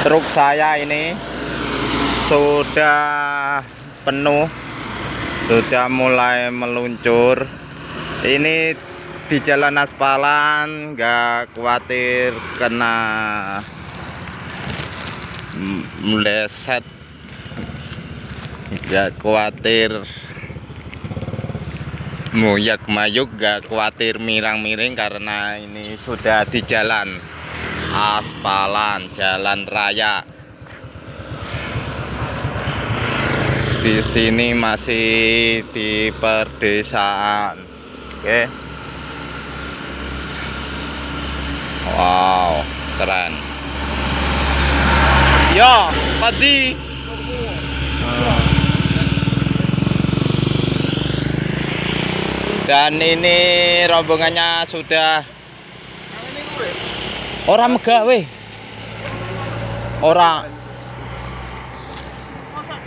Truk saya ini sudah penuh, sudah mulai meluncur. Ini di jalan aspalan, nggak khawatir kena meleset, nggak khawatir muyak mayuk, nggak khawatir mirang-miring karena ini sudah di jalan aspalan, jalan raya. Di sini masih di perdesaan. Oke. Wow, keren. Yo, padi. Dan ini rombongannya sudah orang megawe. Orang